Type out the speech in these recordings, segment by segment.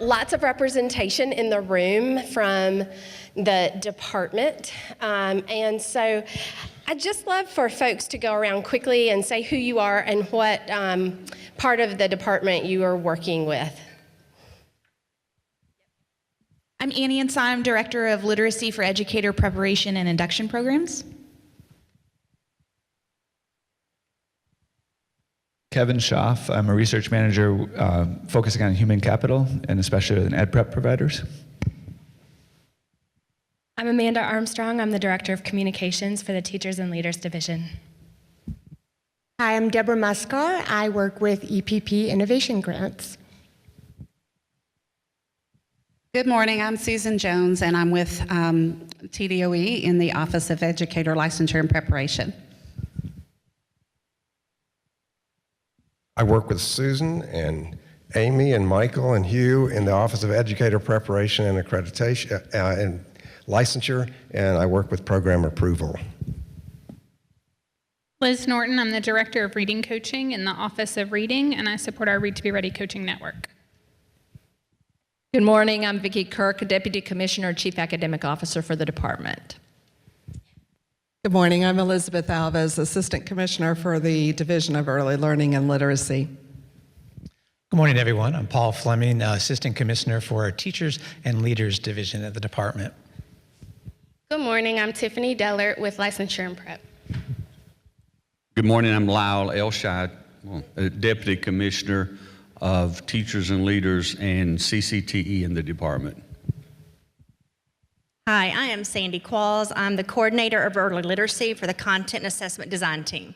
lots of representation in the room from the department. And so I'd just love for folks to go around quickly and say who you are and what part of the department you are working with. I'm Annie Ensign. I'm Director of Literacy for Educator Preparation and Induction Programs. Kevin Schaff. I'm a research manager focusing on human capital and especially in ed prep providers. I'm Amanda Armstrong. I'm the Director of Communications for the Teachers and Leaders Division. Hi, I'm Deborah Muscar. I work with EPP Innovation Grants. Good morning, I'm Susan Jones, and I'm with TDOE in the Office of Educator Licensure and Preparation. I work with Susan and Amy and Michael and Hugh in the Office of Educator Preparation and Accreditation and Licensure, and I work with program approval. Liz Norton, I'm the Director of Reading Coaching in the Office of Reading, and I support our Read to Be Ready coaching network. Good morning, I'm Vicki Kirk, Deputy Commissioner, Chief Academic Officer for the department. Good morning, I'm Elizabeth Alves, Assistant Commissioner for the Division of Early Learning and Literacy. Good morning, everyone. I'm Paul Fleming, Assistant Commissioner for our Teachers and Leaders Division of the department. Good morning, I'm Tiffany Dellert with Licensure and Prep. Good morning, I'm Lyle Elshad, Deputy Commissioner of Teachers and Leaders and CCTE in the department. Hi, I am Sandy Qualls. I'm the Coordinator of Early Literacy for the Content and Assessment Design Team.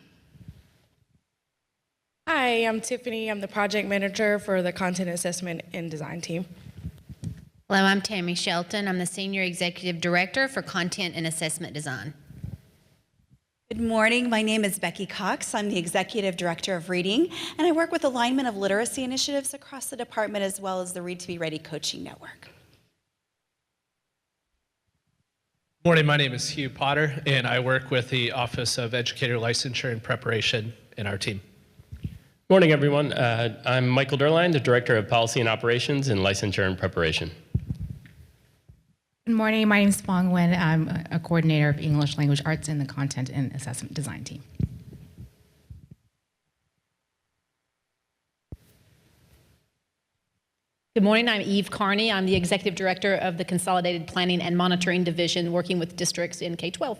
Hi, I'm Tiffany. I'm the Project Manager for the Content Assessment and Design Team. Hello, I'm Tammy Shelton. I'm the Senior Executive Director for Content and Assessment Design. Good morning, my name is Becky Cox. I'm the Executive Director of Reading, and I work with alignment of literacy initiatives across the department as well as the Read to Be Ready coaching network. Good morning, my name is Hugh Potter, and I work with the Office of Educator Licensure and Preparation in our team. Morning, everyone. I'm Michael Derline, the Director of Policy and Operations in Licensure and Preparation. Good morning, my name is Fong Wen. I'm a Coordinator of English Language Arts in the Content and Assessment Design Team. Good morning, I'm Eve Carney. I'm the Executive Director of the Consolidated Planning and Monitoring Division working with districts in K-12.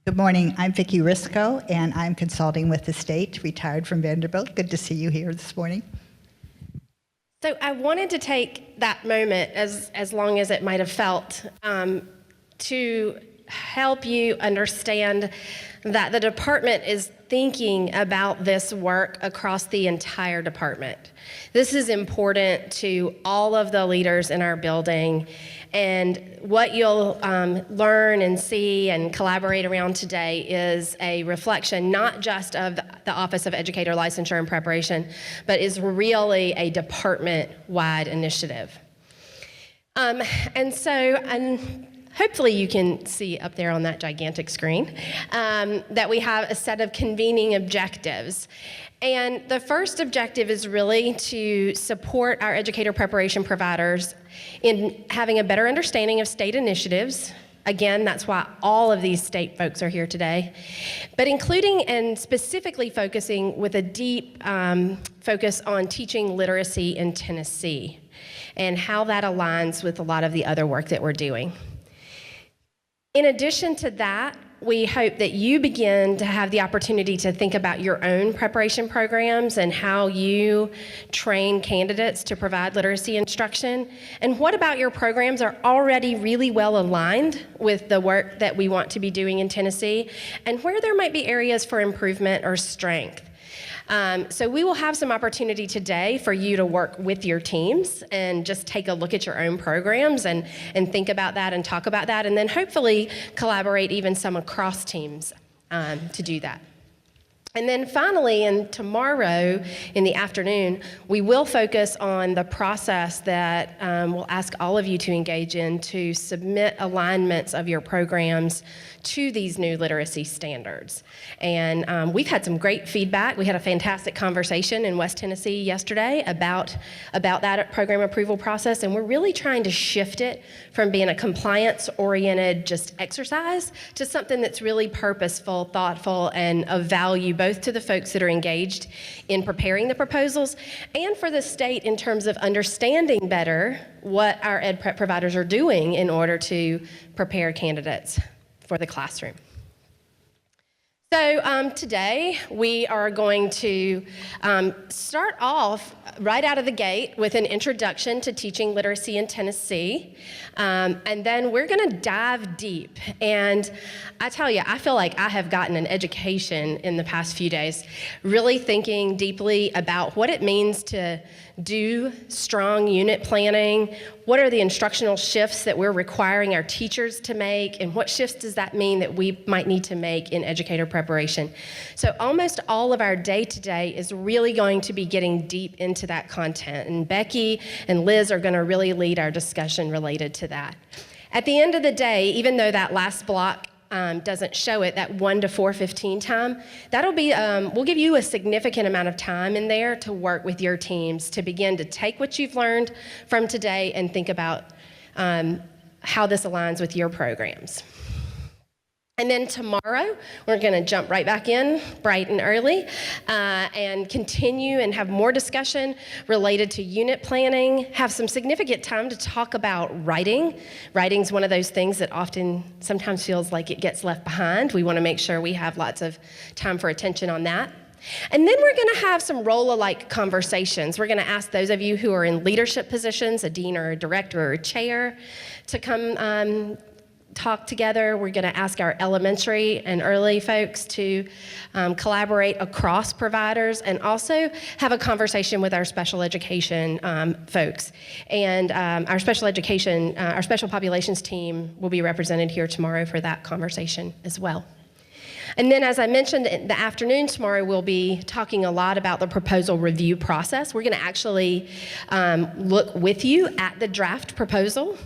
Good morning, I'm Vicki Risco, and I'm consulting with the state, retired from Vanderbilt. Good to see you here this morning. So I wanted to take that moment, as long as it might have felt, to help you understand that the department is thinking about this work across the entire department. This is important to all of the leaders in our building, and what you'll learn and see and collaborate around today is a reflection not just of the Office of Educator Licensure and Preparation, but is really a department-wide initiative. And hopefully you can see up there on that gigantic screen that we have a set of convening objectives. And the first objective is really to support our educator preparation providers in having a better understanding of state initiatives. Again, that's why all of these state folks are here today. But including and specifically focusing with a deep focus on teaching literacy in Tennessee and how that aligns with a lot of the other work that we're doing. In addition to that, we hope that you begin to have the opportunity to think about your own preparation programs and how you train candidates to provide literacy instruction. And what about your programs are already really well aligned with the work that we want to be doing in Tennessee, and where there might be areas for improvement or strength. So we will have some opportunity today for you to work with your teams and just take a look at your own programs and think about that and talk about that, and then hopefully collaborate even some across teams to do that. And then finally, and tomorrow in the afternoon, we will focus on the process that we'll ask all of you to engage in to submit alignments of your programs to these new literacy standards. And we've had some great feedback. We had a fantastic conversation in West Tennessee yesterday about that program approval process, and we're really trying to shift it from being a compliance-oriented just exercise to something that's really purposeful, thoughtful, and of value both to the folks that are engaged in preparing the proposals and for the state in terms of understanding better what our ed prep providers are doing in order to prepare candidates for the classroom. So today we are going to start off right out of the gate with an introduction to teaching literacy in Tennessee, and then we're going to dive deep. And I tell you, I feel like I have gotten an education in the past few days, really thinking deeply about what it means to do strong unit planning. What are the instructional shifts that we're requiring our teachers to make, and what shifts does that mean that we might need to make in educator preparation? So almost all of our day today is really going to be getting deep into that content, and Becky and Liz are going to really lead our discussion related to that. At the end of the day, even though that last block doesn't show it, that 1 to 4:15 time, that'll be, we'll give you a significant amount of time in there to work with your teams to begin to take what you've learned from today and think about how this aligns with your programs. And then tomorrow, we're going to jump right back in bright and early and continue and have more discussion related to unit planning, have some significant time to talk about writing. Writing's one of those things that often sometimes feels like it gets left behind. We want to make sure we have lots of time for attention on that. And then we're going to have some role-alike conversations. We're going to ask those of you who are in leadership positions, a dean or a director or a chair, to come talk together. We're going to ask our elementary and early folks to collaborate across providers and also have a conversation with our special education folks. And our special education, our special populations team will be represented here tomorrow for that conversation as well. And then, as I mentioned, in the afternoon tomorrow, we'll be talking a lot about the proposal review process. We're going to actually look with you at the draft proposal.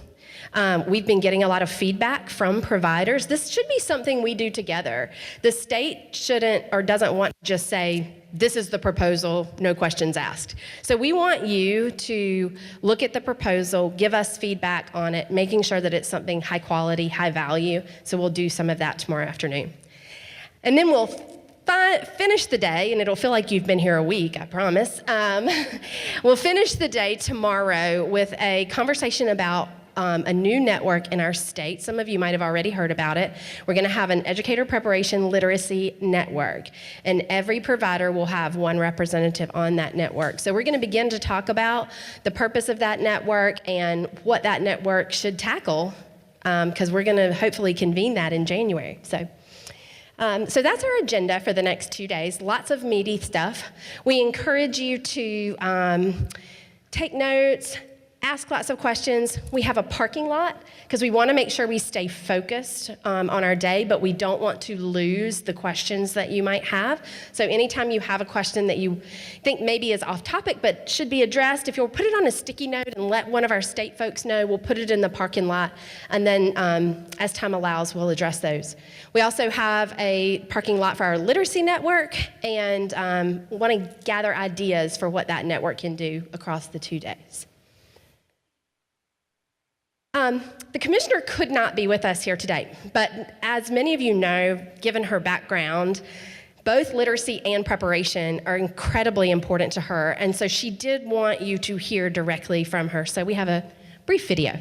We've been getting a lot of feedback from providers. This should be something we do together. The state shouldn't or doesn't want to just say, this is the proposal, no questions asked. So we want you to look at the proposal, give us feedback on it, making sure that it's something high quality, high value. So we'll do some of that tomorrow afternoon. And then we'll finish the day, and it'll feel like you've been here a week, I promise. We'll finish the day tomorrow with a conversation about a new network in our state. Some of you might have already heard about it. We're going to have an educator preparation literacy network, and every provider will have one representative on that network. So we're going to begin to talk about the purpose of that network and what that network should tackle, because we're going to hopefully convene that in January. So that's our agenda for the next 2 days. Lots of meaty stuff. We encourage you to take notes, ask lots of questions. We have a parking lot because we want to make sure we stay focused on our day, but we don't want to lose the questions that you might have. So anytime you have a question that you think maybe is off topic but should be addressed, if you'll put it on a sticky note and let one of our state folks know, we'll put it in the parking lot, and then as time allows, we'll address those. We also have a parking lot for our literacy network, and want to gather ideas for what that network can do across the 2 days. The commissioner could not be with us here today, but as many of you know, given her background, both literacy and preparation are incredibly important to her, and so she did want you to hear directly from her. So we have a brief video.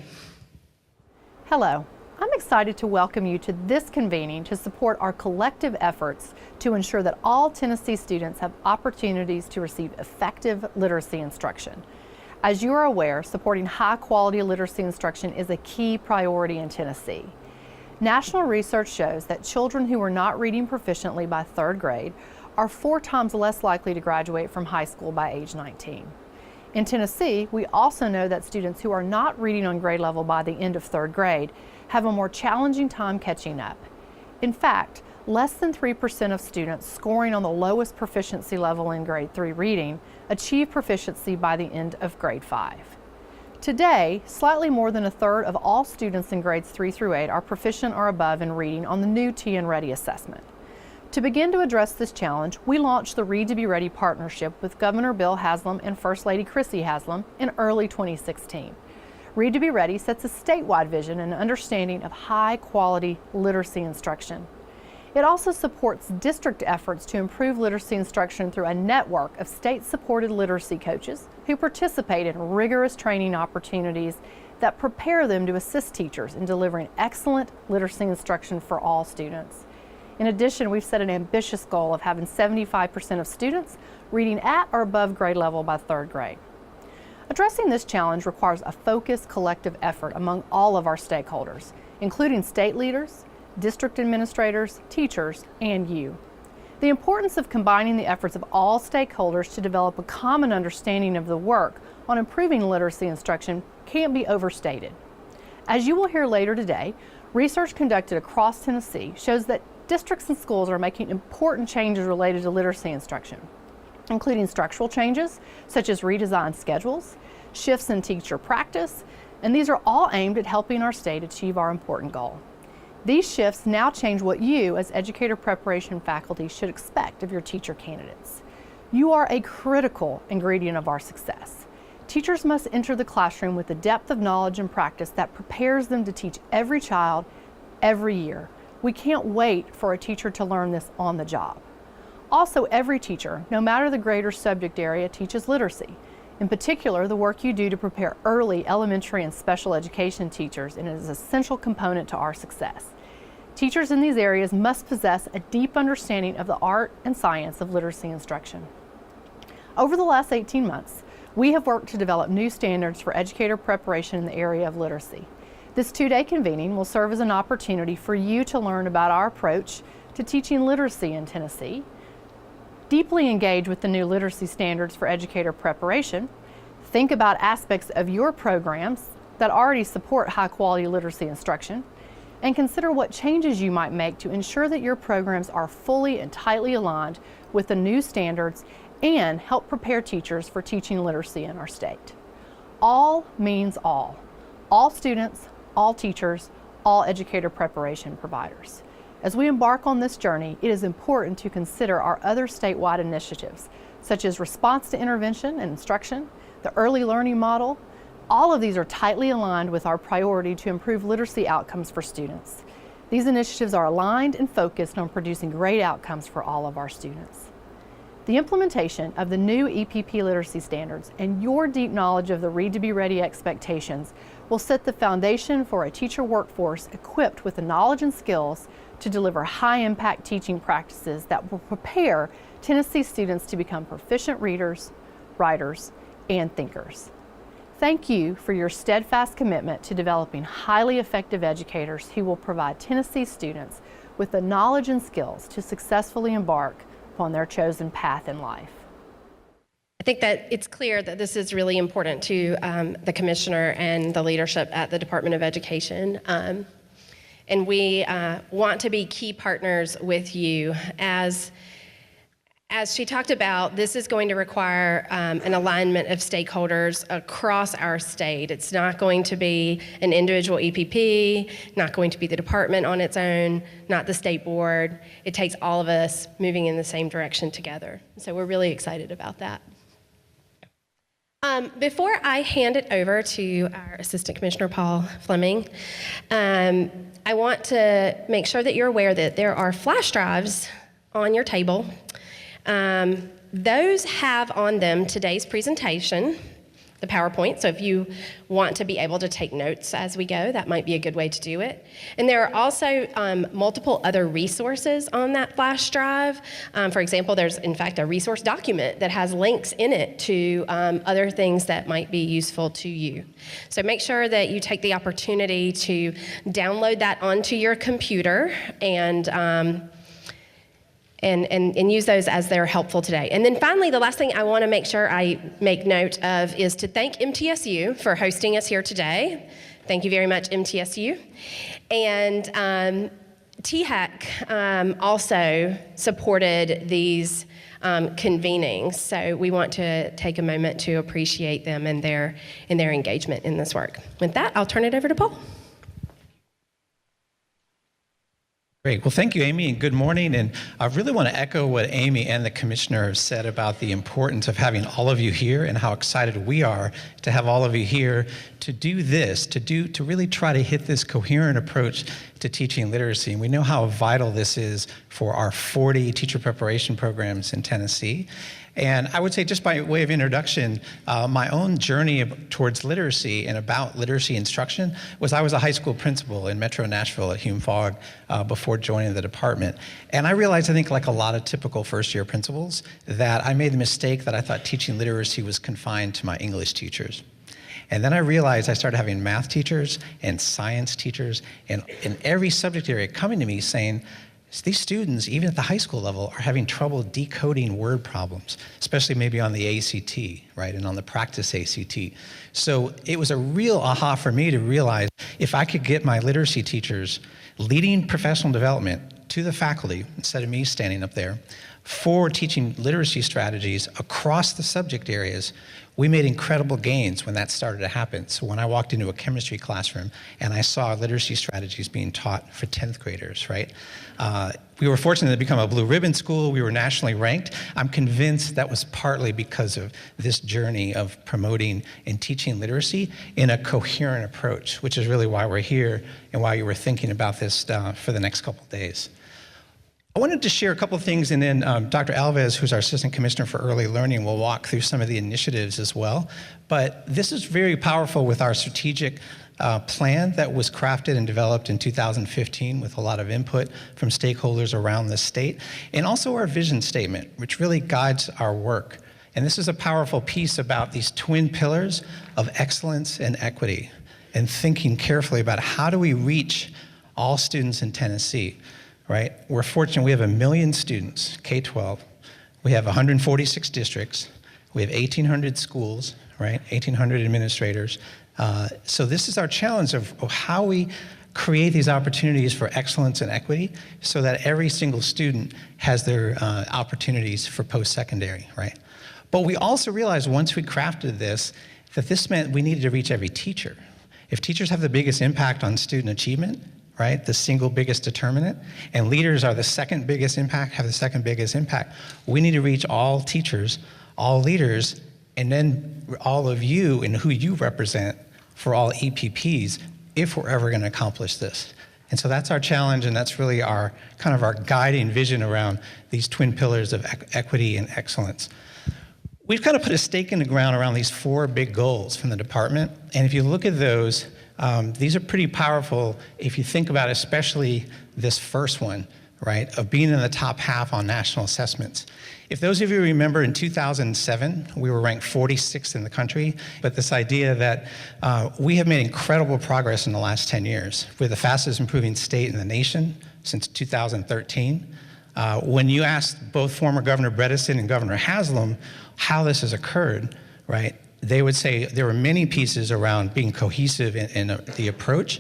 Hello. I'm excited to welcome you to this convening to support our collective efforts to ensure that all Tennessee students have opportunities to receive effective literacy instruction. As you are aware, supporting high-quality literacy instruction is a key priority in Tennessee. National research shows that children who are not reading proficiently by 3rd grade are 4 times less likely to graduate from high school by age 19. In Tennessee, we also know that students who are not reading on grade level by the end of 3rd grade have a more challenging time catching up. In fact, less than 3% of students scoring on the lowest proficiency level in grade 3 reading achieve proficiency by the end of grade 5. Today, slightly more than a third of all students in grades 3 through 8 are proficient or above in reading on the new TN Ready assessment. To begin to address this challenge, we launched the Read to Be Ready partnership with Governor Bill Haslam and First Lady Chrissy Haslam in early 2016. Read to Be Ready sets a statewide vision and understanding of high-quality literacy instruction. It also supports district efforts to improve literacy instruction through a network of state-supported literacy coaches who participate in rigorous training opportunities that prepare them to assist teachers in delivering excellent literacy instruction for all students. In addition, we've set an ambitious goal of having 75% of students reading at or above grade level by 3rd grade. Addressing this challenge requires a focused collective effort among all of our stakeholders, including state leaders, district administrators, teachers, and you. The importance of combining the efforts of all stakeholders to develop a common understanding of the work on improving literacy instruction can't be overstated. As you will hear later today, research conducted across Tennessee shows that districts and schools are making important changes related to literacy instruction, including structural changes such as redesigned schedules, shifts in teacher practice, and these are all aimed at helping our state achieve our important goal. These shifts now change what you, as educator preparation faculty, should expect of your teacher candidates. You are a critical ingredient of our success. Teachers must enter the classroom with the depth of knowledge and practice that prepares them to teach every child, every year. We can't wait for a teacher to learn this on the job. Also, every teacher, no matter the grade or subject area, teaches literacy. In particular, the work you do to prepare early elementary and special education teachers is an essential component to our success. Teachers in these areas must possess a deep understanding of the art and science of literacy instruction. Over the last 18 months, we have worked to develop new standards for educator preparation in the area of literacy. This 2-day convening will serve as an opportunity for you to learn about our approach to teaching literacy in Tennessee, deeply engage with the new literacy standards for educator preparation, think about aspects of your programs that already support high-quality literacy instruction, and consider what changes you might make to ensure that your programs are fully and tightly aligned with the new standards and help prepare teachers for teaching literacy in our state. All means all. All students, all teachers, all educator preparation providers. As we embark on this journey, it is important to consider our other statewide initiatives, such as response to intervention and instruction, the early learning model. All of these are tightly aligned with our priority to improve literacy outcomes for students. These initiatives are aligned and focused on producing great outcomes for all of our students. The implementation of the new EPP literacy standards and your deep knowledge of the Read to Be Ready expectations will set the foundation for a teacher workforce equipped with the knowledge and skills to deliver high-impact teaching practices that will prepare Tennessee students to become proficient readers, writers, and thinkers. Thank you for your steadfast commitment to developing highly effective educators who will provide Tennessee students with the knowledge and skills to successfully embark upon their chosen path in life. I think that it's clear that this is really important to the commissioner and the leadership at the Department of Education. And we want to be key partners with you. As she talked about, this is going to require an alignment of stakeholders across our state. It's not going to be an individual EPP, not going to be the department on its own, not the state board. It takes all of us moving in the same direction together. So we're really excited about that. Before I hand it over to our Assistant Commissioner Paul Fleming, I want to make sure that you're aware that there are flash drives on your table. Those have on them today's presentation, the PowerPoint, so if you want to be able to take notes as we go, that might be a good way to do it. And there are also multiple other resources on that flash drive. For example, there's in fact a resource document that has links in it to other things that might be useful to you. So make sure that you take the opportunity to download that onto your computer and use those as they're helpful today. And then finally, the last thing I want to make sure I make note of is to thank MTSU for hosting us here today. Thank you very much, MTSU. And THEC also supported these convenings, so we want to take a moment to appreciate them and their engagement in this work. With that, I'll turn it over to Paul. Great. Well, thank you, Amy, and good morning. And I really want to echo what Amy and the commissioner have said about the importance of having all of you here and how excited we are to have all of you here to do this, to really try to hit this coherent approach to teaching literacy. And we know how vital this is for our 40 teacher preparation programs in Tennessee. And I would say, just by way of introduction, my own journey towards literacy and about literacy instruction was I was a high school principal in Metro Nashville at Hume Fogg before joining the department. And I realized, I think like a lot of typical first-year principals, that I made the mistake that I thought teaching literacy was confined to my English teachers. And then I realized I started having math teachers and science teachers and in every subject area coming to me saying, these students, even at the high school level, are having trouble decoding word problems, especially maybe on the ACT, right, and on the practice ACT. So it was a real aha for me to realize if I could get my literacy teachers leading professional development to the faculty, instead of me standing up there, for teaching literacy strategies across the subject areas, we made incredible gains when that started to happen. So when I walked into a chemistry classroom and I saw literacy strategies being taught for 10th graders, right? We were fortunate to become a blue ribbon school. We were nationally ranked. I'm convinced that was partly because of this journey of promoting and teaching literacy in a coherent approach, which is really why we're here and why you were thinking about this for the next couple of days. I wanted to share a couple of things, and then Dr. Alves, who's our Assistant Commissioner for Early Learning, will walk through some of the initiatives as well. But this is very powerful with our strategic plan that was crafted and developed in 2015 with a lot of input from stakeholders around the state, and also our vision statement, which really guides our work. And this is a powerful piece about these twin pillars of excellence and equity, and thinking carefully about how do we reach all students in Tennessee. Right? We're fortunate we have 1 million students, K-12. We have 146 districts. We have 1,800 schools, right? 1,800 administrators. So this is our challenge of how we create these opportunities for excellence and equity so that every single student has their opportunities for post-secondary, right? But we also realized once we crafted this, that this meant we needed to reach every teacher. If teachers have the biggest impact on student achievement, right, the single biggest determinant, and leaders are the second biggest impact, have the second biggest impact. We need to reach all teachers, all leaders, and then all of you and who you represent for all EPPs if we're ever going to accomplish this. And so that's our challenge, and that's really our kind of our guiding vision around these twin pillars of equity and excellence. We've kind of put a stake in the ground around these 4 big goals from the department, and if you look at those, these are pretty powerful if you think about especially this first one, right, of being in the top half on national assessments. If those of you remember in 2007, we were ranked 46th in the country, but this idea that we have made incredible progress in the last 10 years. We're the fastest improving state in the nation since 2013. When you asked both former Governor Bredesen and Governor Haslam how this has occurred, right, they would say there were many pieces around being cohesive in the approach,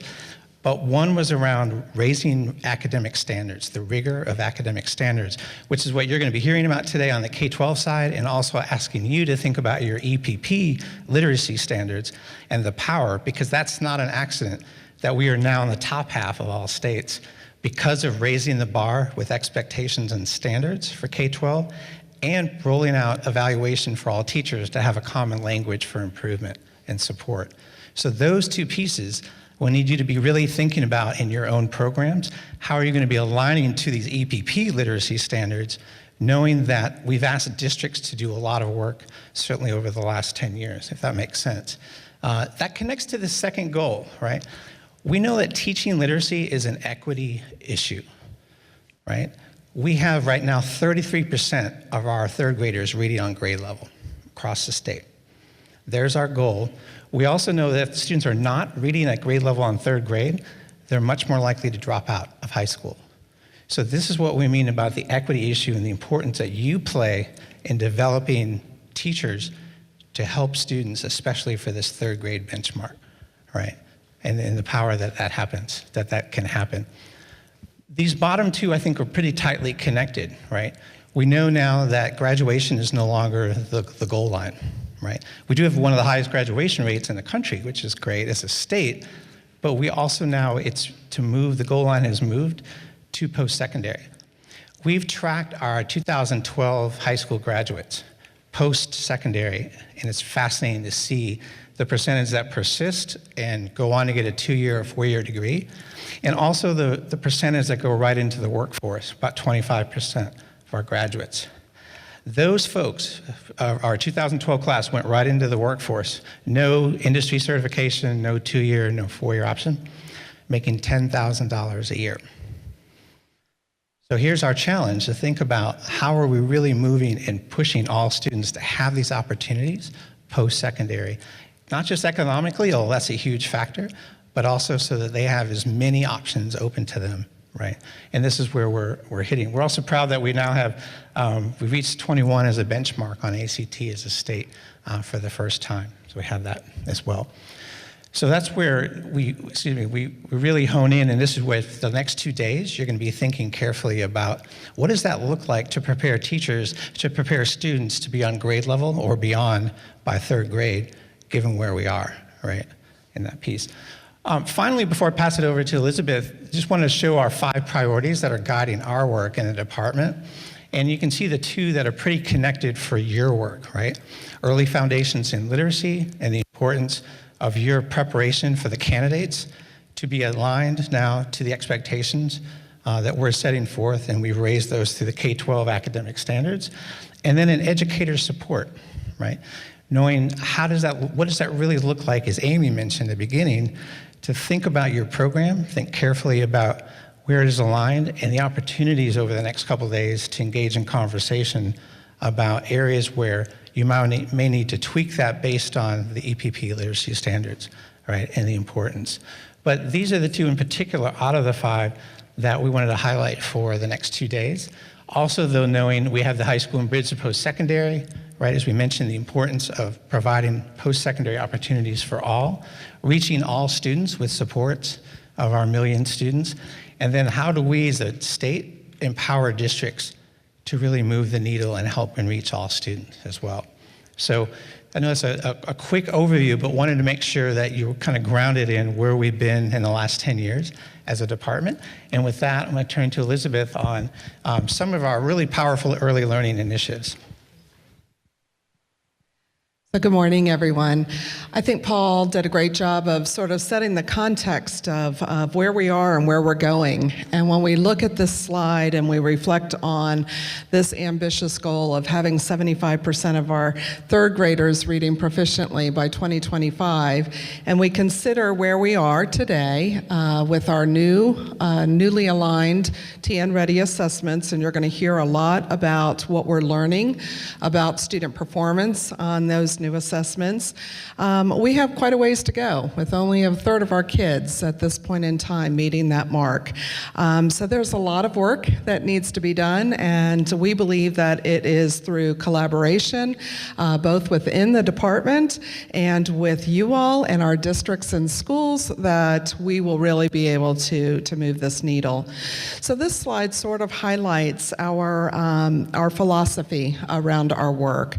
but one was around raising academic standards, the rigor of academic standards, which is what you're going to be hearing about today on the K-12 side, and also asking you to think about your EPP literacy standards and the power, because that's not an accident that we are now in the top half of all states because of raising the bar with expectations and standards for K-12 and rolling out evaluation for all teachers to have a common language for improvement and support. So those 2 pieces, we need you to be really thinking about in your own programs, how are you going to be aligning to these EPP literacy standards, knowing that we've asked districts to do a lot of work, certainly over the last 10 years, if that makes sense. That connects to the second goal, right? We know that teaching literacy is an equity issue, right? We have right now 33% of our 3rd graders reading on grade level across the state. There's our goal. We also know that if students are not reading at grade level on 3rd grade, they're much more likely to drop out of high school. So this is what we mean about the equity issue and the importance that you play in developing teachers to help students, especially for this 3rd grade benchmark, right? And the power that happens, that can happen. These bottom two, I think, are pretty tightly connected, right? We know now that graduation is no longer the goal line, right? We do have one of the highest graduation rates in the country, which is great as a state, but we also now, the goal line has moved to post-secondary. We've tracked our 2012 high school graduates post-secondary, and it's fascinating to see the percentage that persist and go on to get a 2-year or 4-year degree, and also the percentage that go right into the workforce, about 25% of our graduates. Those folks, our 2012 class, went right into the workforce. No industry certification, no 2-year, no 4-year option, making $10,000 a year. So here's our challenge, to think about how are we really moving and pushing all students to have these opportunities post-secondary, not just economically, although that's a huge factor, but also so that they have as many options open to them, right? And this is where we're hitting. We're also proud that we now have, we reached 21 as a benchmark on ACT as a state for the first time. So we have that as well. So that's where we really hone in, and this is where the next 2 days, you're gonna be thinking carefully about what does that look like to prepare teachers, to prepare students to be on grade level or beyond by 3rd grade, given where we are, right, in that piece. Finally, before I pass it over to Elizabeth, just wanted to show our 5 priorities that are guiding our work in the department. And you can see the 2 that are pretty connected for your work, right? Early foundations in literacy and the importance of your preparation for the candidates to be aligned now to the expectations that we're setting forth, and we've raised those through the K-12 academic standards. And then in educator support, right? Knowing what does that really look like, as Amy mentioned at the beginning, to think about your program, think carefully about where it is aligned, and the opportunities over the next couple of days to engage in conversation about areas where you may need to tweak that based on the EPP literacy standards, right, and the importance. But these are the 2 in particular out of the 5 that we wanted to highlight for the next 2 days. Also, though, knowing we have the high school and bridge to post-secondary, right, as we mentioned, the importance of providing post-secondary opportunities for all, reaching all students with supports of our 1 million students, and then how do we as a state empower districts to really move the needle and help and reach all students as well. So I know it's a quick overview, but wanted to make sure that you're kind of grounded in where we've been in the last 10 years as a department. And with that, I'm going to turn to Elizabeth on some of our really powerful early learning initiatives. So good morning, everyone. I think Paul did a great job of sort of setting the context of where we are and where we're going. And when we look at this slide and we reflect on this ambitious goal of having 75% of our 3rd graders reading proficiently by 2025, and we consider where we are today with our newly aligned TN Ready assessments, and you're going to hear a lot about what we're learning about student performance on those new assessments. We have quite a ways to go, with only 1/3 of our kids at this point in time meeting that mark. So there's a lot of work that needs to be done, and we believe that it is through collaboration, both within the department and with you all and our districts and schools, that we will really be able to move this needle. So this slide sort of highlights our philosophy around our work.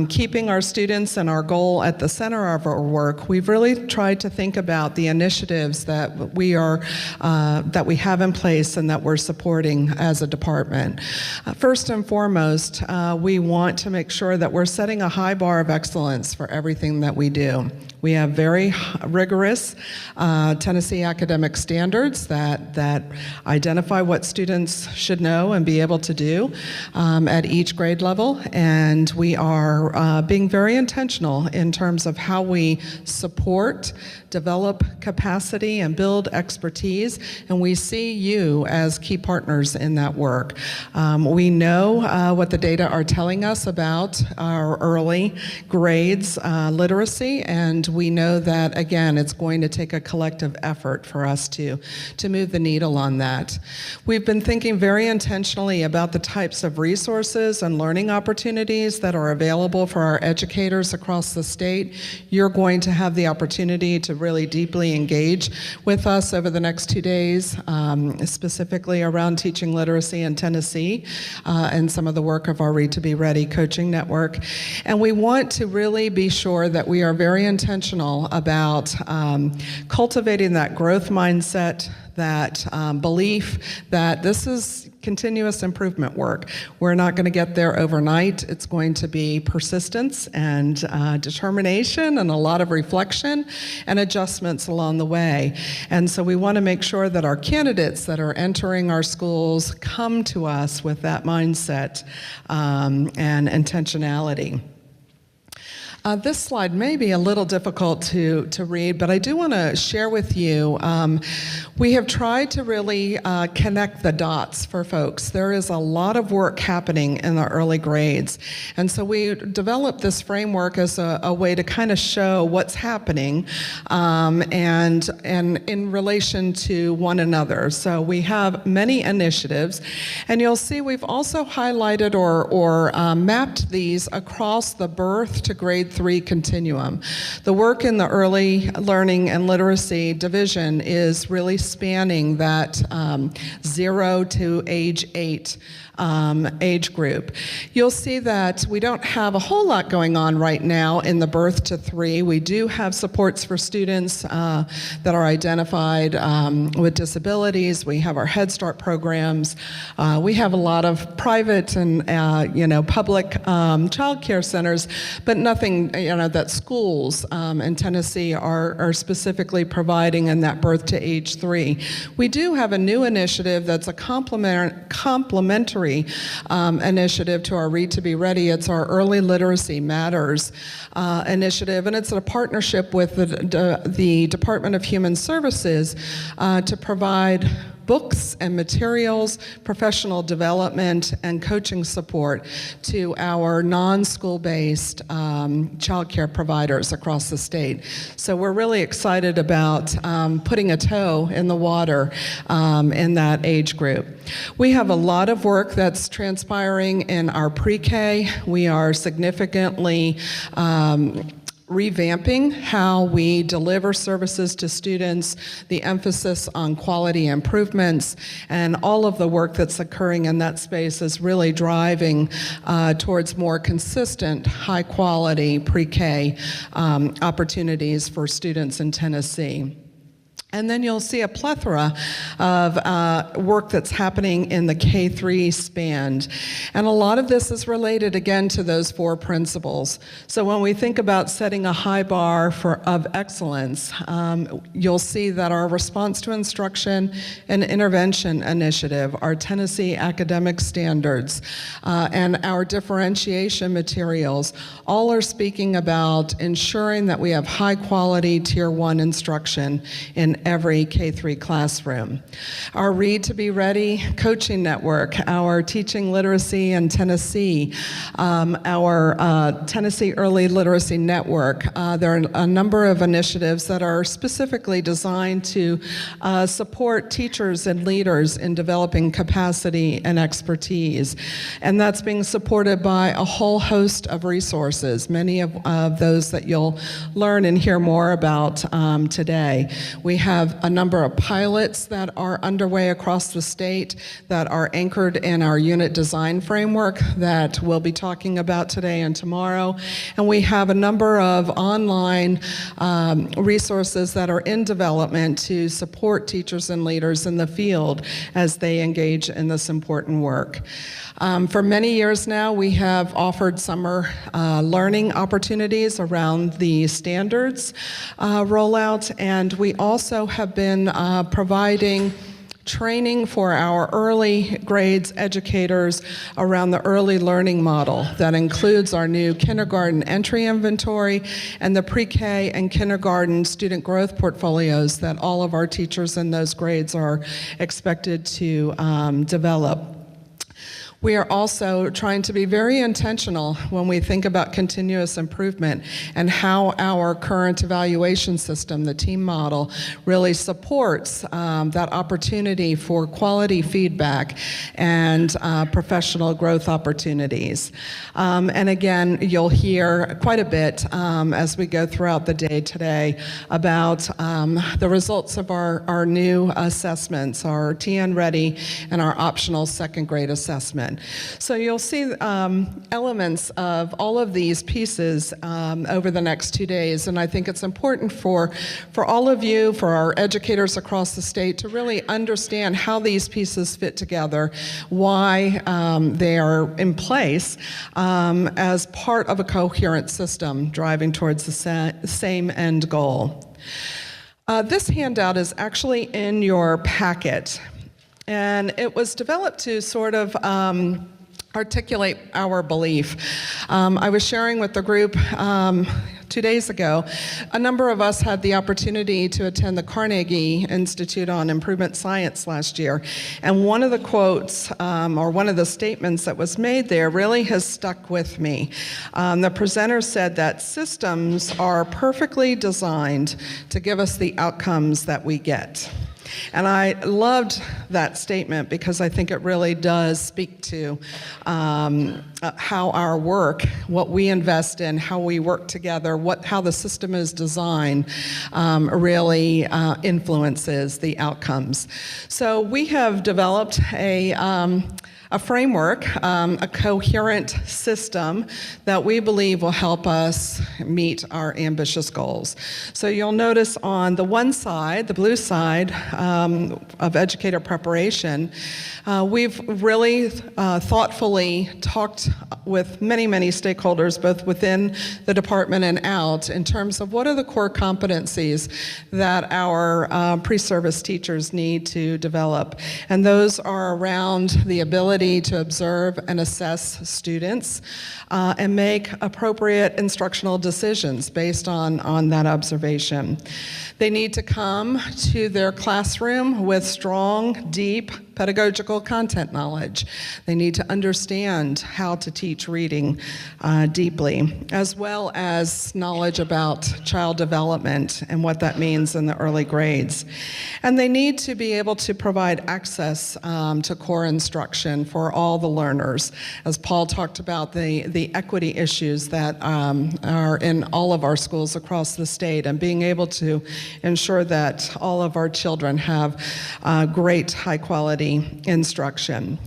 Keeping our students and our goal at the center of our work, we've really tried to think about the initiatives that we have in place and that we're supporting as a department. First and foremost, we want to make sure that we're setting a high bar of excellence for everything that we do. We have very rigorous Tennessee academic standards that identify what students should know and be able to do at each grade level, and we are being very intentional in terms of how we support, develop capacity, and build expertise, and we see you as key partners in that work. We know what the data are telling us about our early grades literacy, and we know that, again, it's going to take a collective effort for us to move the needle on that. We've been thinking very intentionally about the types of resources and learning opportunities that are available for our educators across the state. You're going to have the opportunity to really deeply engage with us over the next 2 days, specifically around teaching literacy in Tennessee and some of the work of our Read to Be Ready coaching network. And we want to really be sure that we are very intentional about cultivating that growth mindset, that belief that this is continuous improvement work. We're not going to get there overnight. It's going to be persistence and determination and a lot of reflection and adjustments along the way. And so we want to make sure that our candidates that are entering our schools come to us with that mindset and intentionality. This slide may be a little difficult to read, but I do want to share with you, we have tried to really connect the dots for folks. There is a lot of work happening in the early grades, and so we developed this framework as a way to kind of show what's happening and in relation to one another. So we have many initiatives, and you'll see we've also highlighted or mapped these across the birth to grade 3 continuum. The work in the early learning and literacy division is really spanning that 0 to age 8 age group. You'll see that we don't have a whole lot going on right now in the birth to 3. We do have supports for students that are identified with disabilities. We have our Head Start programs. We have a lot of private and public child care centers, but nothing that schools in Tennessee are specifically providing in that birth to age 3. We do have a new initiative that's a complementary initiative to our Read to Be Ready. It's our Early Literacy Matters initiative, and it's a partnership with the Department of Human Services to provide books and materials, professional development, and coaching support to our non-school-based childcare providers across the state. So we're really excited about putting a toe in the water in that age group. We have a lot of work that's transpiring in our pre-K. We are significantly revamping how we deliver services to students, the emphasis on quality improvements, and all of the work that's occurring in that space is really driving towards more consistent, high-quality pre-K opportunities for students in Tennessee. And then you'll see a plethora of work that's happening in the K-3 span. And a lot of this is related, again, to those 4 principles. So when we think about setting a high bar of excellence, you'll see that our response to instruction and intervention initiative, our Tennessee academic standards, and our differentiation materials, all are speaking about ensuring that we have high-quality Tier 1 instruction in every K-3 classroom. Our Read to Be Ready coaching network, our Teaching Literacy in Tennessee, our Tennessee Early Literacy Network. There are a number of initiatives that are specifically designed to support teachers and leaders in developing capacity and expertise. And that's being supported by a whole host of resources, many of those that you'll learn and hear more about today. We have a number of pilots that are underway across the state that are anchored in our unit design framework that we'll be talking about today and tomorrow. And we have a number of online resources that are in development to support teachers and leaders in the field as they engage in this important work. For many years now, we have offered summer learning opportunities around the standards rollout, and we also have been providing training for our early grades educators around the early learning model. That includes our new kindergarten entry inventory and the pre-K and kindergarten student growth portfolios that all of our teachers in those grades are expected to develop. We are also trying to be very intentional when we think about continuous improvement and how our current evaluation system, the team model, really supports that opportunity for quality feedback and professional growth opportunities. And again, you'll hear quite a bit as we go throughout the day today about the results of our new assessments, our TN Ready and our optional second grade assessment. So you'll see elements of all of these pieces over the next 2 days, and I think it's important for all of you, for our educators across the state, to really understand how these pieces fit together, why they are in place as part of a coherent system driving towards the same end goal. This handout is actually in your packet, and it was developed to sort of articulate our belief. I was sharing with the group 2 days ago. A number of us had the opportunity to attend the Carnegie Institute on Improvement Science last year, and one of the quotes or one of the statements that was made there really has stuck with me. The presenter said that systems are perfectly designed to give us the outcomes that we get. And I loved that statement because I think it really does speak to how our work, what we invest in, how we work together, how the system is designed really influences the outcomes. So we have developed a framework, a coherent system that we believe will help us meet our ambitious goals. So you'll notice on the one side, the blue side of educator preparation, we've really thoughtfully talked with many, many stakeholders, both within the department and out, in terms of what are the core competencies that our pre-service teachers need to develop. And those are around the ability to observe and assess students and make appropriate instructional decisions based on that observation. They need to come to their classroom with strong, deep pedagogical content knowledge. They need to understand how to teach reading deeply, as well as knowledge about child development and what that means in the early grades. And they need to be able to provide access to core instruction for all the learners. As Paul talked about, the equity issues that are in all of our schools across the state, and being able to ensure that all of our children have great, high-quality instruction.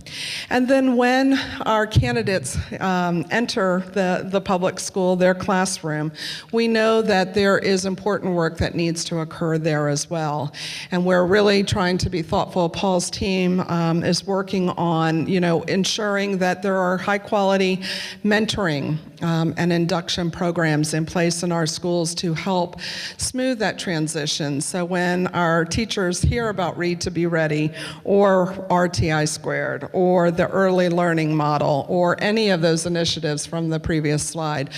And then when our candidates enter the public school, their classroom, we know that there is important work that needs to occur there as well. And we're really trying to be thoughtful. Paul's team is working on, ensuring that there are high-quality mentoring and induction programs in place in our schools to help smooth that transition. So when our teachers hear about Read to Be Ready, or RTI Squared, or the early learning model, or any of those initiatives from the previous slide,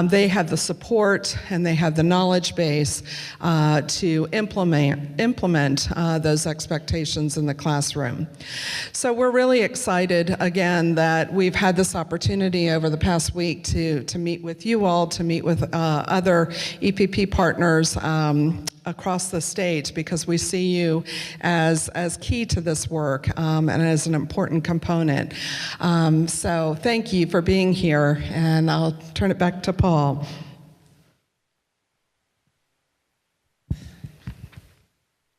they have the support and they have the knowledge base to implement those expectations in the classroom. So we're really excited, again, that we've had this opportunity over the past week to meet with you all, to meet with other EPP partners across the state, because we see you as key to this work and as an important component. So thank you for being here, and I'll turn it back to Paul.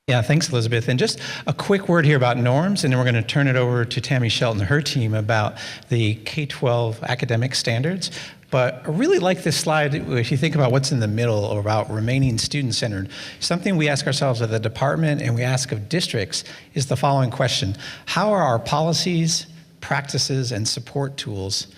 Yeah, thanks, Elizabeth. And just a quick word here about norms, and then we're going to turn it over to Tammy Shelton and her team about the K-12 academic standards. But I really like this slide if you think about what's in the middle about remaining student-centered. Something we ask ourselves at the department and we ask of districts is the following question: how are our policies, practices, and support tools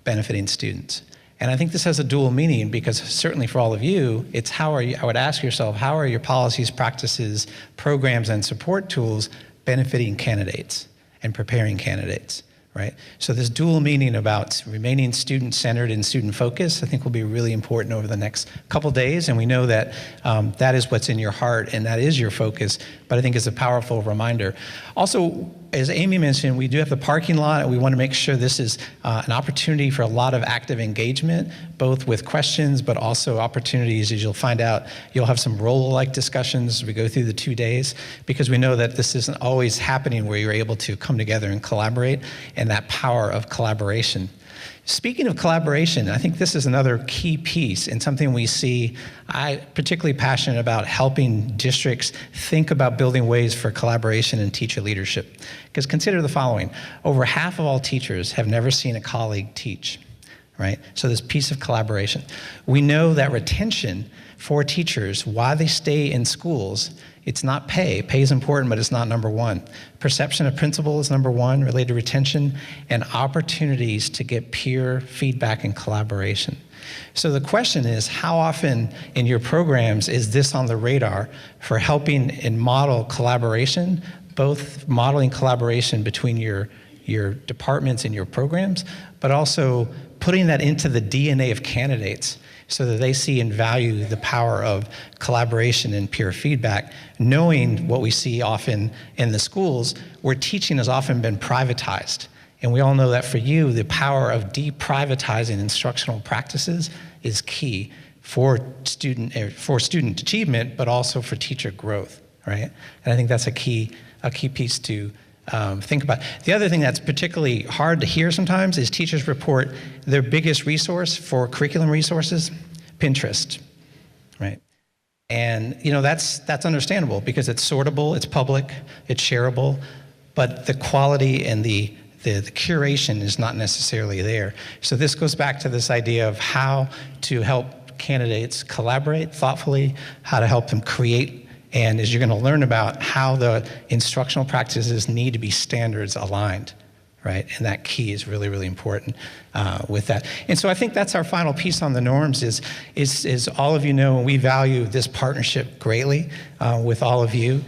benefiting students? And I think this has a dual meaning, because certainly for all of you, it's I would ask yourself, how are your policies, practices, programs, and support tools benefiting candidates and preparing candidates? Right? So this dual meaning about remaining student-centered and student-focused, I think will be really important over the next couple days, and we know that that is what's in your heart and that is your focus, but I think is a powerful reminder. Also, as Amy mentioned, we do have the parking lot, and we want to make sure this is an opportunity for a lot of active engagement, both with questions, but also opportunities, as you'll find out, you'll have some role-like discussions as we go through the 2 days, because we know that this isn't always happening where you're able to come together and collaborate, and that power of collaboration. Speaking of collaboration, I think this is another key piece and something we see. I'm particularly passionate about helping districts think about building ways for collaboration and teacher leadership. Because consider the following: over half of all teachers have never seen a colleague teach, right? So this piece of collaboration. We know that retention for teachers, why they stay in schools, it's not pay. Pay is important, but it's not number one. Perception of principal is number one, related to retention, and opportunities to get peer feedback and collaboration. So the question is, how often in your programs is this on the radar for helping and model collaboration, both modeling collaboration between your departments and your programs, but also putting that into the DNA of candidates so that they see and value the power of collaboration and peer feedback, knowing what we see often in the schools where teaching has often been privatized. And we all know that for you, the power of deprivatizing instructional practices is key for student achievement, but also for teacher growth, right? And I think that's a key piece to think about. The other thing that's particularly hard to hear sometimes is teachers report their biggest resource for curriculum resources, Pinterest, right? And that's understandable because it's sortable, it's public, it's shareable, but the quality and the curation is not necessarily there. So this goes back to this idea of how to help candidates collaborate thoughtfully, how to help them create. And as you're going to learn about how the instructional practices need to be standards aligned, right? And that key is really, really important with that. And so I think that's our final piece on the norms is all of you know, we value this partnership greatly with all of you.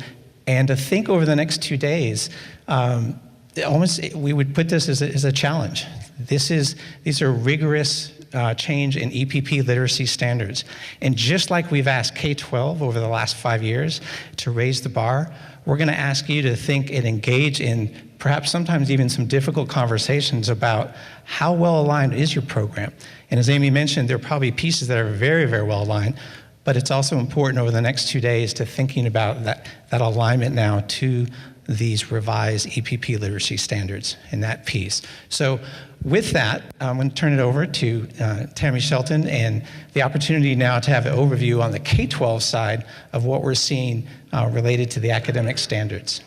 And to think over the next 2 days, we would put this as a challenge. These are rigorous change in EPP literacy standards. And just like we've asked K-12 over the last 5 years to raise the bar, we're going to ask you to think and engage in perhaps sometimes even some difficult conversations about how well aligned is your program. And as Amy mentioned, there are probably pieces that are very, very well aligned, but it's also important over the next 2 days to thinking about that alignment now to these revised EPP literacy standards in that piece. So with that, I'm going to turn it over to Tammy Shelton and the opportunity now to have an overview on the K-12 side of what we're seeing related to the academic standards.